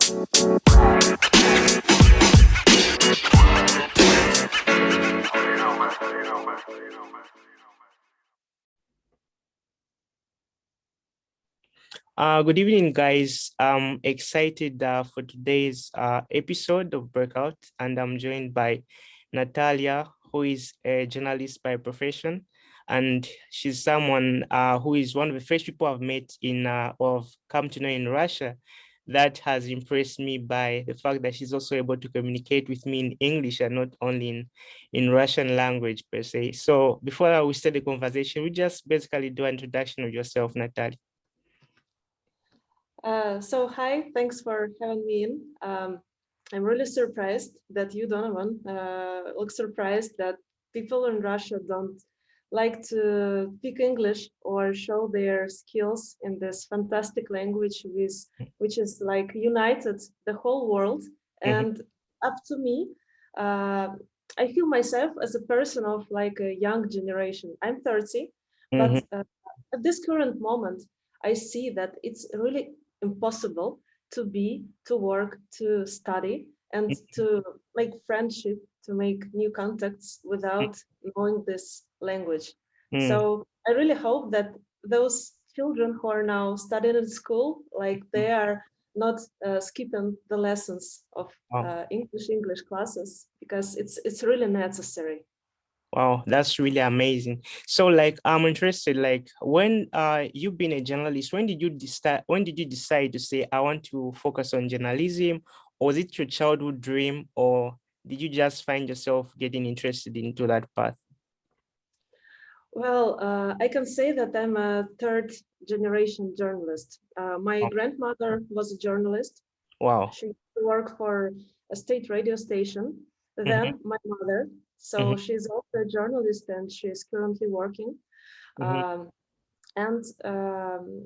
Good evening, guys. I'm excited for today's episode of Breakout, and I'm joined by Natalia, who is a journalist by profession, and she's someone who is one of the first people I've met or have come to know in Russia. That has impressed me by the fact that she's also able to communicate with me in English and not only in Russian language per se. So before we start the conversation, we just basically do an introduction of yourself, Natalia. So hi, thanks for having me in. I'm really surprised that you, Donovan, look surprised that people in Russia don't like to speak English or show their skills in this fantastic language which is like united the whole world. Mhm, And up to me, uh, I feel myself as a person of like a young generation. I'm 30, but mhm, at this current moment, I see that it's really impossible to work, to study, and to make friendship, to make new contacts without knowing this language. mhm, So I really hope that those children who are now studying in school, like mhm. they are not skipping the lessons of Wow. English classes because it's really necessary. Wow, that's really amazing. So like I'm interested, like when you've been a journalist, when did you decide to say I want to focus on journalism? Or was it your childhood dream, or did you just find yourself getting interested into that path? Well, I can say that I'm a third generation journalist. My Wow. grandmother was a journalist. Wow. She worked for a state radio station. Mm-hmm, Then my mother, so mm-hmm, she's also a journalist and she's currently working. mm-hmm, Um, and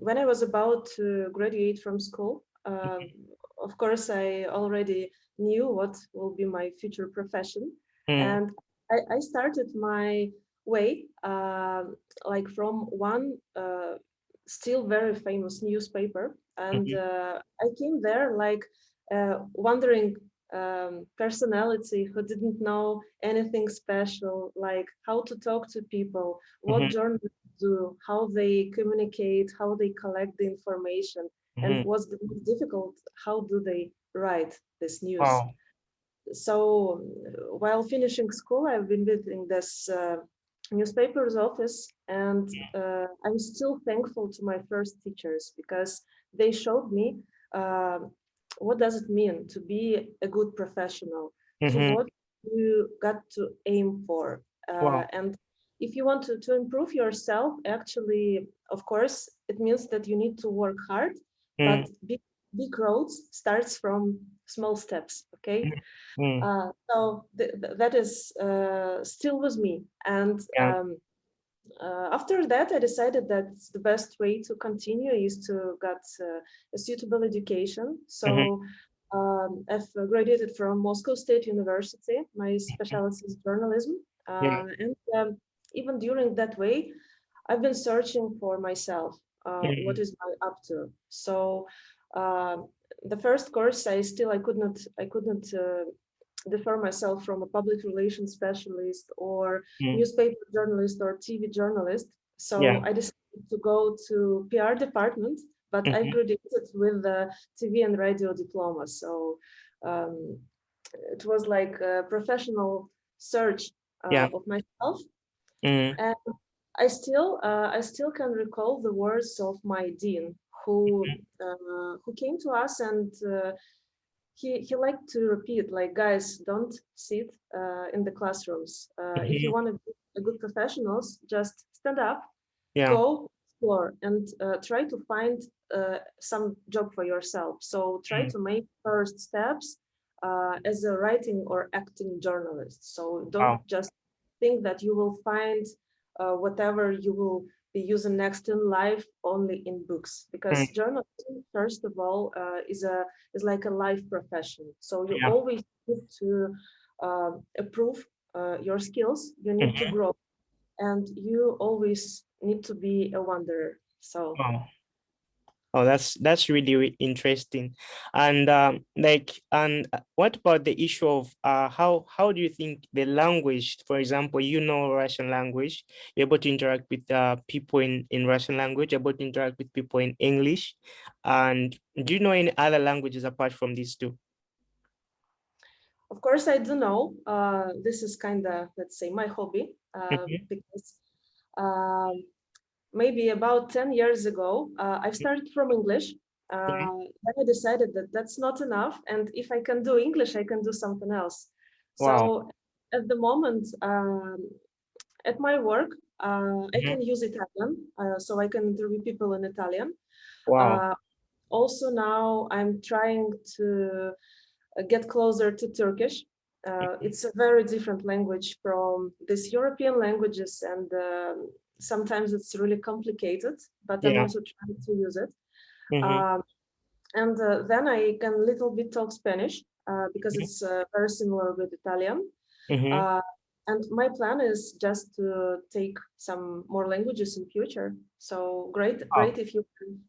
when I was about to graduate from school, of course, I already knew what will be my future profession. mm-hmm, And I started my way like from one still very famous newspaper. And mm-hmm, I came there like wondering personality who didn't know anything special, like how to talk to people, what mm-hmm, journalists do, how they communicate, how they collect the information, and mm-hmm. what's the most difficult, how do they write this news. Wow. So while finishing school, I've been visiting this newspaper's office, and I'm still thankful to my first teachers because they showed me uh, what does it mean to be a good professional, to Mm-hmm. what you got to aim for, Wow. and if you want to improve yourself, actually, of course, it means that you need to work hard, Mm-hmm, but big growth starts from small steps. Okay, mm-hmm. so that is still with me. And Yeah. after that, I decided that the best way to continue is to get a suitable education. Mm-hmm. So I've graduated from Moscow State University. My specialty is journalism. Yeah. And even during that way, I've been searching for myself. What Mm-hmm. is my up to? So uh, the first course, I couldn't differ myself from a public relations specialist or Mm-hmm. newspaper journalist or TV journalist. So Yeah. I decided to go to PR department, but I Mm-hmm. graduated with a TV and radio diploma. So um, it was like a professional search Yeah. of myself. Mm-hmm. And I still can recall the words of my dean who came to us and he liked to repeat like, guys, don't sit in the classrooms. If you Mm-hmm. want to be a good professionals, just stand up, Yeah. go explore, and try to find some job for yourself. So try Mm. to make first steps as a writing or acting journalist. So don't Wow. just think that you will find whatever you will be using next in life only in books, because Mm. journalism, first of all, is like a life profession. So you Yeah. always need to improve your skills. You need to Mhm. grow, and you always need to be a wanderer. So Wow. Oh, that's really interesting. And what about the issue of how do you think the language, for example, Russian language, you're able to interact with people in Russian language, you're able to interact with people in English, and do you know any other languages apart from these two? Of course, I do know. This is kind of, let's say, my hobby, Mhm. because um, maybe about 10 years ago, I've started from English. Yeah. Then I decided that that's not enough. And if I can do English, I can do something else. Wow. So at the moment, at my work, I Mhm. can use Italian. So I can interview people in Italian. Wow. Uh, Also now I'm trying to get closer to Turkish. Mhm. It's a very different language from these European languages, and sometimes it's really complicated, but I'm Yeah. also trying to use it. Mhm. Um, and then I can little bit talk Spanish because Mhm. it's very similar with Italian. Mhm. Uh, and my plan is just to take some more languages in future. So great Wow.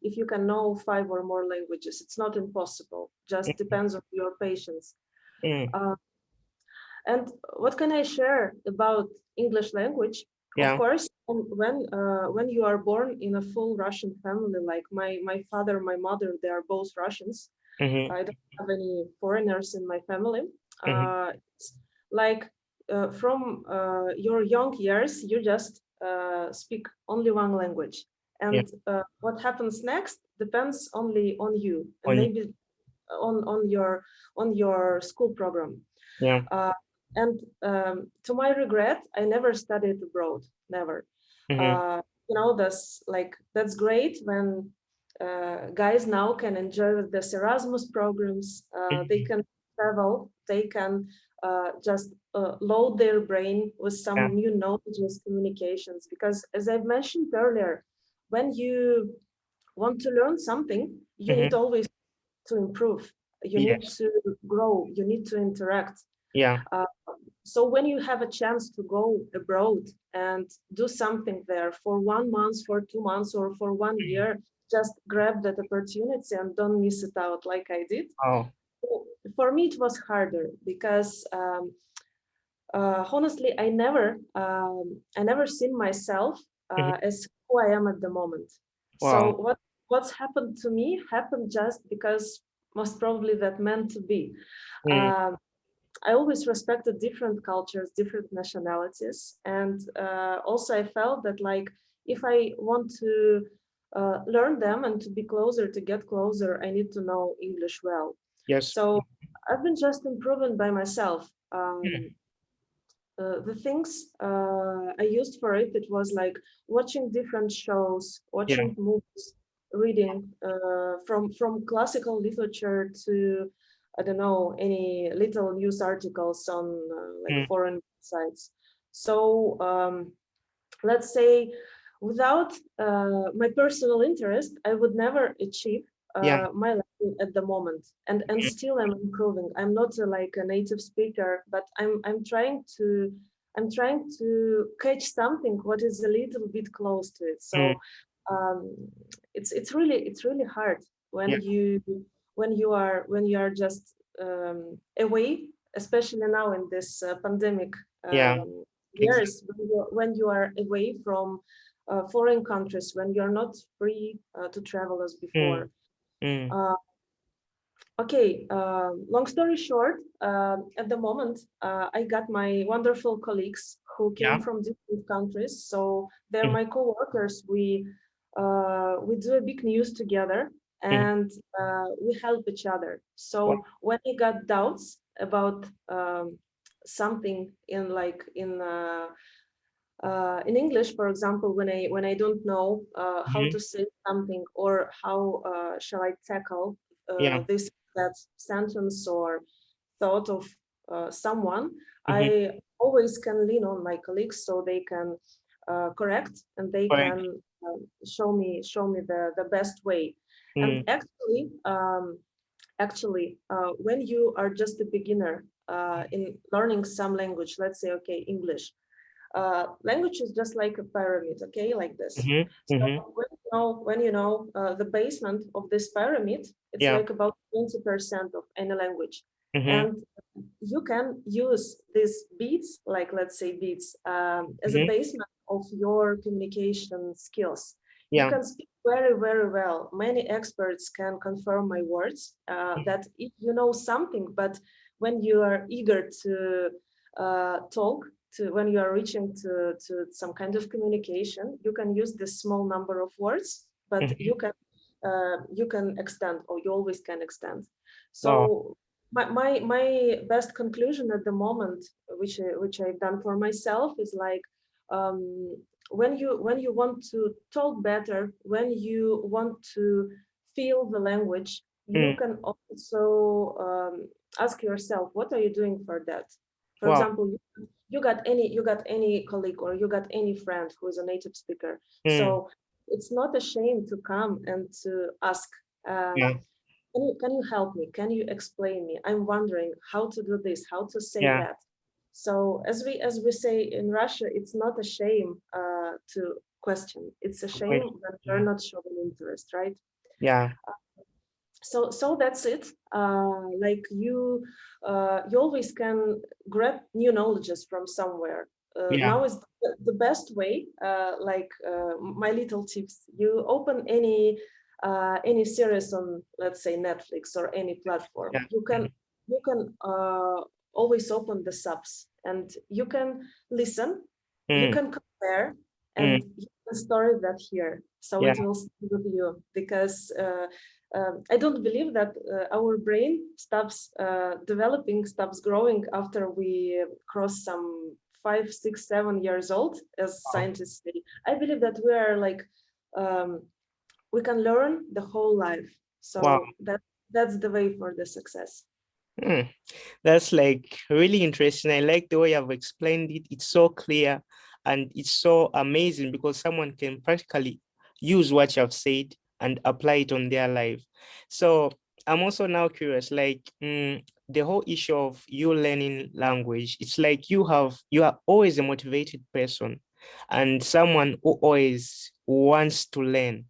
if you can know five or more languages. It's not impossible. Just Mhm. depends on your patience. Mhm. Uh, and what can I share about English language? Of Yeah. course, when you are born in a full Russian family, like my father, my mother, they are both Russians. Mhm. I don't have any foreigners in my family. Mhm. It's like from your young years, you just speak only one language, Yeah. and what happens next depends only on you and On maybe on your school program. yeah. Uh, and to my regret, I never studied abroad, never. Mhm. Uh, that's great when guys now can enjoy this Erasmus programs. They Mhm. can travel, they can just load their brain with Yeah. some new knowledges, communications. Because as I've mentioned earlier, when you want to learn something, you need Mhm. always to improve. You need Yes. to grow. You need to interact. Yeah. Uh, so when you have a chance to go abroad and do something there for 1 month, for 2 months, or for one Mhm. year, just grab that opportunity and don't miss it out like I did. Oh. For me, it was harder because honestly, I never seen myself Mhm. as who I am at the moment. So Wow. what's happened to me happened just because most probably that meant to be. Mm. Um, I always respected different cultures, different nationalities, and also I felt that like if I want to learn them and to be closer, to get closer, I need to know English well. Yes. So I've been just improving by myself. Mm. The things I used for it, it was like watching different shows, Yeah. watching movies, reading from classical literature to I don't know any little news articles on like Mm. foreign sites. So let's say without my personal interest I would never achieve Yeah. my level at the moment, and Mm. still I'm improving. I'm not like a native speaker, but I'm trying to catch something what is a little bit close to it. Mm. So um, it's really hard Yeah. when you are just away, especially now in this pandemic Yeah. Exactly. years, when you are away from foreign countries, when you're not free to travel as Mm. before. Mm. Uh, okay, long story short, at the moment, I got my wonderful colleagues who came Yeah. from different countries. So they're Mhm. my co-workers. We do a big news together, Mhm. and we help each other. Wow. So when I got doubts about something in English, for example, when I don't know how Mhm. to say something or how shall I tackle Yeah. this that sentence or thought of someone, Mhm. I always can lean on my colleagues so they can correct and they Correct. can show me the best way. And Mm. actually, when you are just a beginner in learning some language, let's say okay English, Language is just like a pyramid, okay, like this. Mm-hmm. So Mm-hmm. when you know the basement of this pyramid, it's Yeah. like about 20% of any language, Mm-hmm. and you can use these beats, like let's say beats, as a Mm-hmm. basement of your communication skills. You Yeah. can speak very, very well. Many experts can confirm my words that if you know something, but when you are eager to talk, to when you are reaching to some kind of communication, you can use this small number of words, but Mm-hmm. you can extend, or you always can extend. Wow. So my best conclusion at the moment, which I've done for myself, is like, um, when you want to talk better, when you want to feel the language, you Mm. can also ask yourself, what are you doing for that? For Wow. example, you got any colleague, or you got any friend who is a native speaker. Mm. So it's not a shame to come and to ask, Yeah. can you help me? Can you explain me? I'm wondering how to do this, how to say Yeah. that. So as we say in Russia, it's not a shame to question. It's a Great. shame when you're Yeah. not showing interest, right? Yeah. So that's it. Like you always can grab new knowledges from somewhere. Yeah. Now is the best way. Like my little tips. You open any series on, let's say, Netflix or any platform. Yeah. You can always open the subs, and you can listen. You Mm. can compare, Mm. and you can store that here, so Yeah. it will stay with you, because I don't believe that our brain stops developing, stops growing after we cross some 5, 6, 7 years old, as Wow. scientists say. I believe that we are like, um, we can learn the whole life. Wow. So that's the way for the success. Mm. That's like really interesting. I like the way you've explained it. It's so clear and it's so amazing because someone can practically use what you've said and apply it on their life. So I'm also now curious, like the whole issue of you learning language, it's like you are always a motivated person and someone who always wants to learn.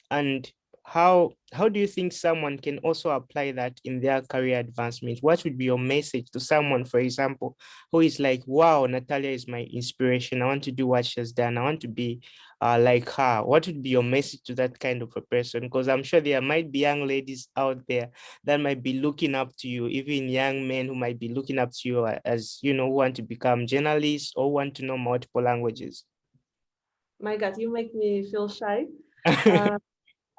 And how do you think someone can also apply that in their career advancement? What would be your message to someone, for example, who is like, wow, Natalia is my inspiration. I want to do what she has done. I want to be like her. What would be your message to that kind of a person? Because I'm sure there might be young ladies out there that might be looking up to you, even young men who might be looking up to you as, who want to become journalists or want to know multiple languages. My God, you make me feel shy. Uh,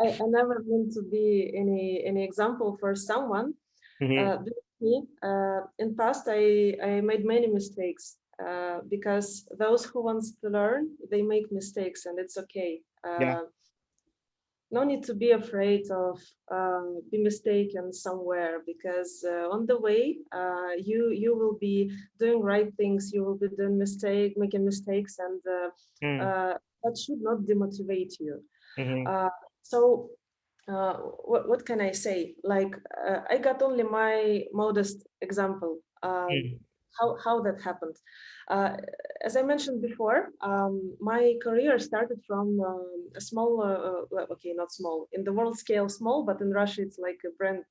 I never meant to be any example for someone. Mhm. Believe me, in past I made many mistakes, because those who wants to learn, they make mistakes, and it's okay. Yeah. No need to be afraid of be mistaken somewhere, because on the way, you will be doing right things, you will be making mistakes, and Mm. that should not demotivate you. Mhm. So what can I say? Like, I got only my modest example. Mm. How that happened. Uh, as I mentioned before, my career started from a small, well, okay, not small, in the world scale small, but in Russia it's like a brand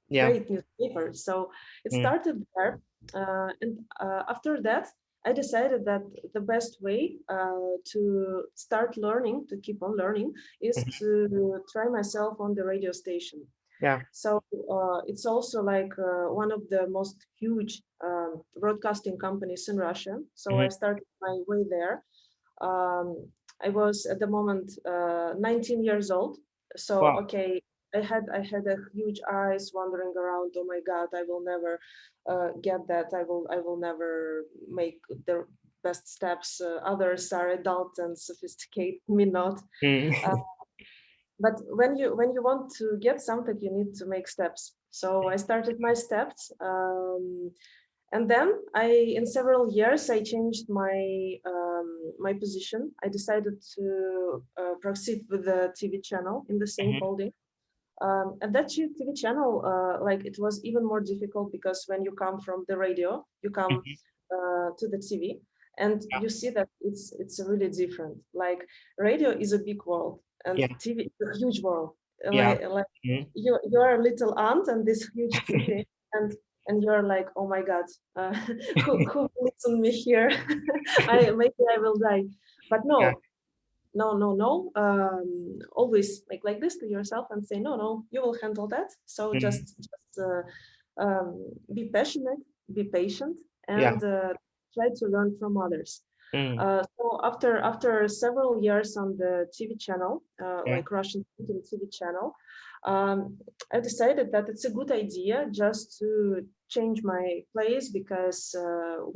Yeah. great newspaper. So it Mm. started there, and after that, I decided that the best way to start learning, to keep on learning, is Mhm. to try myself on the radio station. Yeah. So it's also like one of the most huge broadcasting companies in Russia. So I Mhm. started my way there. Um, I was at the moment 19 years old. So Wow. okay, I had a huge eyes wandering around. Oh my God, I will never get that. I will never make the best steps. Others are adult and sophisticated, me not. Mm. Uh, but when you want to get something, you need to make steps. So I started my steps. And then in several years, I changed my position. I decided to proceed with the TV channel in the same Mhm. holding. And that TV channel, like it was even more difficult, because when you come from the radio, you come Mhm. to the TV, and you see that it's really different. Like radio is a big world, and Yeah. TV is a huge world. Yeah. Like Mhm. you're a little ant and this huge TV, and you're like, oh my God, who will listen me here? I maybe I will die. But Yeah. no. Always make like this to yourself and say, no, you will handle that. So Mhm. be passionate, be patient, Yeah. and try to learn from others. Mm. So after several years on the TV channel, Yeah. like Russian speaking TV channel, um, I decided that it's a good idea just to change my place, because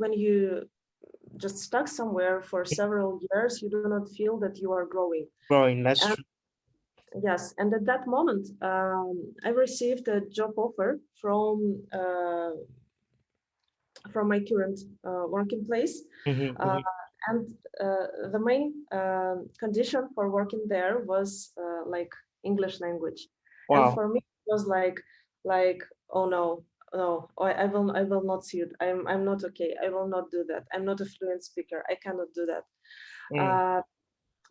when you just stuck somewhere for several years, you do not feel that you are growing. Growing. That's And true. yes, and at that moment, I received a job offer from my current working place. Mhm. Uh, Mhm. and the main condition for working there was like English language. And Wow. for me, it was like, oh no, I will not see it. I'm not okay. I will not do that. I'm not a fluent speaker. I cannot do that. Mm. Uh,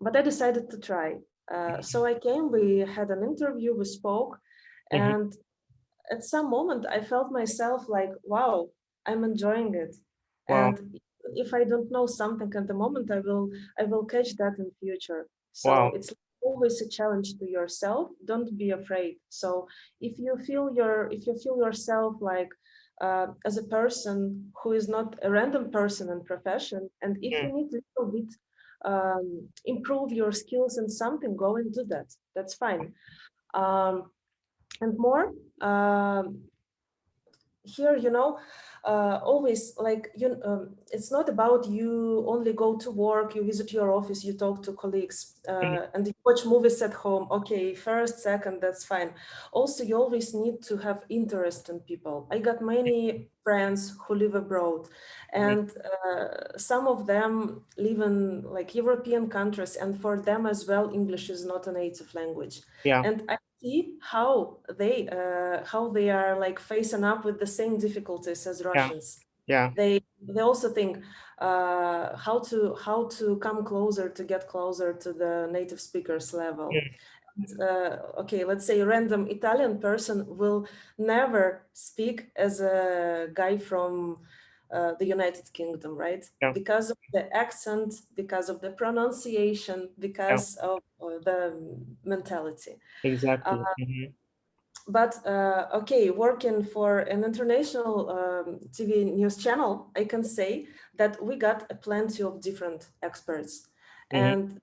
but I decided to try. So I came, we had an interview, we spoke, Mhm. and at some moment I felt myself like, wow, I'm enjoying it. Wow. And if I don't know something at the moment, I will catch that in future. So Wow. it's always a challenge to yourself. Don't be afraid. So if you feel yourself like as a person who is not a random person and profession, and if Mm. you need a little bit improve your skills in something, go and do that. That's fine. Um, and more here, always like it's not about you only go to work, you visit your office, you talk to colleagues, Mhm. and you watch movies at home. Okay, first, second, that's fine. Also, you always need to have interest in people. I got many friends who live abroad, Mhm. and some of them live in like European countries, and for them as well, English is not a native language. Yeah. And I see how they are like facing up with the same difficulties as Yeah. Russians. Yeah. They also think how to come closer, to get closer to the native speakers level. Mm. Okay, let's say a random Italian person will never speak as a guy from the United Kingdom, right? Yeah. Because of the accent, because of the pronunciation, Yeah. because of the mentality. Uh, Exactly. Mhm. but okay, working for an international TV news channel, I can say that we got a plenty of different experts, Mhm. and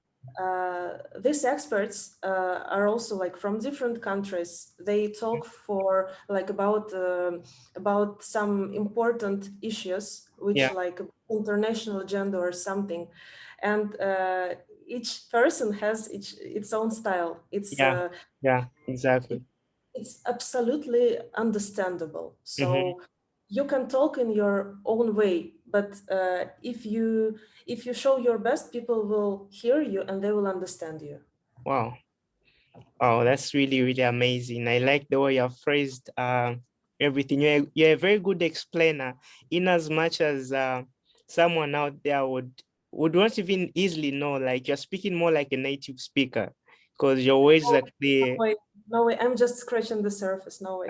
these experts are also like from different countries. They talk for like about some important issues, which Yeah. like international agenda or something, and each person has its own style. Yeah. Yeah. Exactly. It's absolutely understandable. Mhm. So you can talk in your own way, but if you show your best, people will hear you and they will understand you. Wow. Oh, that's really, really amazing. I like the way you have phrased everything. You're a very good explainer, in as much as someone out there would not even easily know, like you're speaking more like a native speaker because your words are No clear. way, no way. I'm just scratching the surface. No way.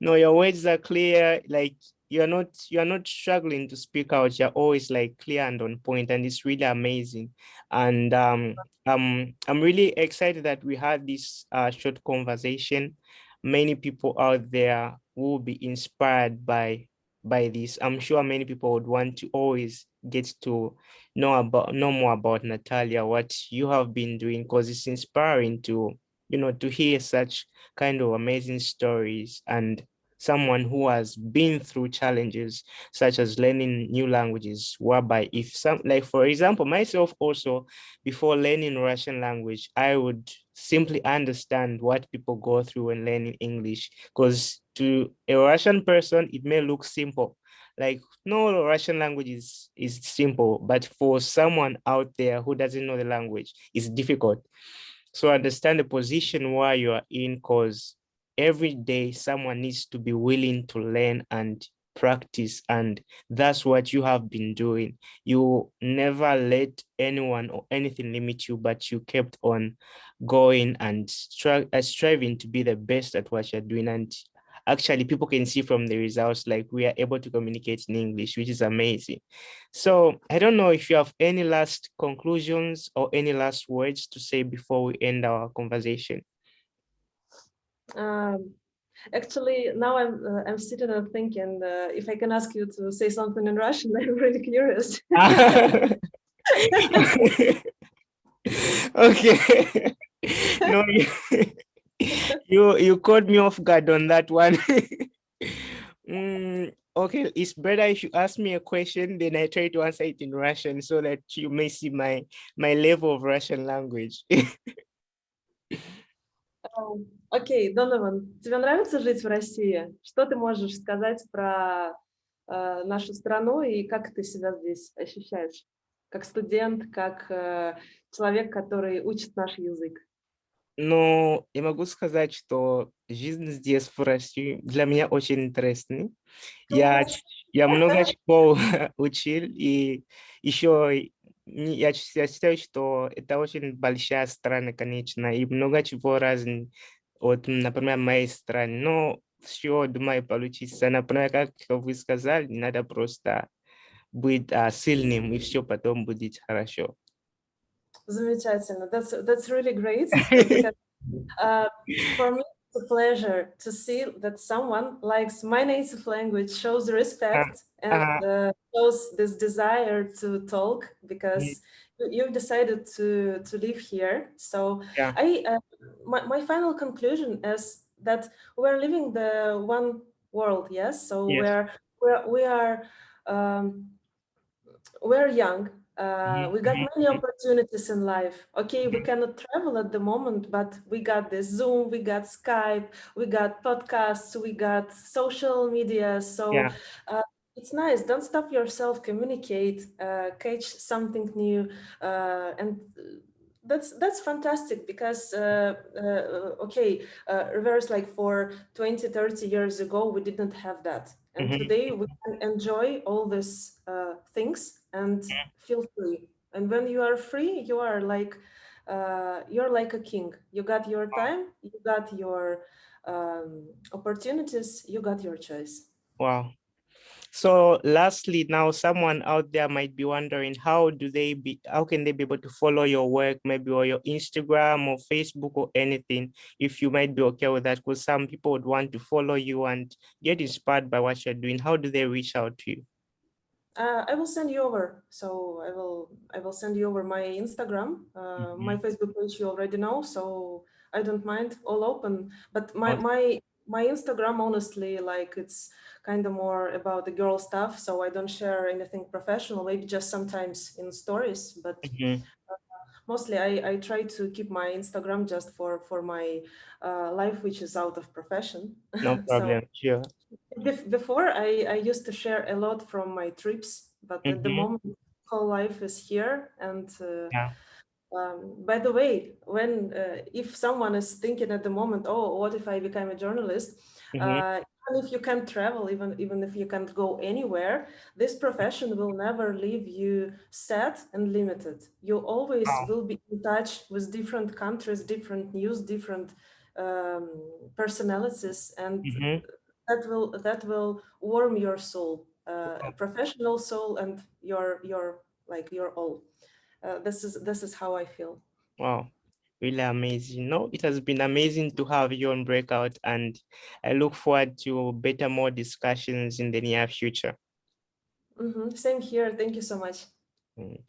No, your words are clear. Like you're not struggling to speak out. You're always like clear and on point, and it's really amazing. And I'm really excited that we had this short conversation. Many people out there will be inspired by this. I'm sure many people would want to always get to know more about Natalia, what you have been doing, because it's inspiring to hear such kind of amazing stories and someone who has been through challenges such as learning new languages, whereby if some, like for example myself also, before learning Russian language, I would simply understand what people go through when learning English, because to a Russian person it may look simple, like no, Russian language is simple, but for someone out there who doesn't know the language, it's difficult. So understand the position where you are in, because every day someone needs to be willing to learn and practice, and that's what you have been doing. You never let anyone or anything limit you, but you kept on going and striving to be the best at what you're doing. And actually, people can see from the results, like we are able to communicate in English, which is amazing. So I don't know if you have any last conclusions or any last words to say before we end our conversation. Um, Actually, now I'm sitting and thinking if I can ask you to say something in Russian. I'm really curious. Okay. No, you caught me off guard on that one. Okay, it's better if you ask me a question, then I try to answer it in Russian so that you may see my level of Russian language. Окей, Донован, тебе нравится жить в России? Что ты можешь сказать про нашу страну и как ты себя здесь ощущаешь? Как студент, как человек, который учит наш язык? Но я могу сказать, что жизнь здесь, в России, для меня очень интересная. Я, Класс! я много чего учил, и еще я считаю, что это очень большая страна, конечно, и много чего разных от, например, моей страны. Но все, думаю, получится. Например, как вы сказали, надо просто быть сильным, и все потом будет хорошо. Замечательно. That's really great because Uh, for me, it's a pleasure to see that someone likes my native language, shows А, respect, and а, shows this desire to talk м, because you've decided to live here. So yeah, my final conclusion is that we're living the one world, yes. So yes. we are. Um, we're young. Mhm, We got mhm, many mhm, opportunities in life. Okay, we mhm. cannot travel at the moment, but we got this Zoom, we got Skype, we got podcasts, we got social media. So Yeah. uh, it's nice. Don't stop yourself. Communicate, catch something new, and that's fantastic because okay, reverse like for 20, 30 years ago we didn't have that, and Mhm. today we can enjoy all these things and feel free. And when you are free, you're like a king. You got your time, you got your opportunities, you got your choice. Wow. So lastly, now someone out there might be wondering how can they be able to follow your work, maybe or your Instagram or Facebook or anything, if you might be okay with that, because some people would want to follow you and get inspired by what you're doing. How do they reach out to you? I will send you over. So I will send you over my Instagram, my Mhm. Facebook page you already know. So I don't mind, all open. But my Awesome. my my Instagram, honestly, like it's kind of more about the girl stuff. So I don't share anything professional. Maybe just sometimes in stories, but Mhm. mostly I try to keep my Instagram just for my life, which is out of profession. No So problem. Sure. before I used to share a lot from my trips, but at the Mhm. moment whole life is here. And Yeah. by the way, when if someone is thinking at the moment, oh, what if I become a journalist? Mhm. Even if you can't travel, even if you can't go anywhere, this profession will never leave you sad and limited. You always Wow. will be in touch with different countries, different news, different um, personalities, and Mhm. that will warm your soul, a professional soul, and your like your all. This is how I feel. Wow. Really amazing. No, it has been amazing to have you on Breakout, and I look forward to better more discussions in the near future. Same here. Thank you so much. Mm.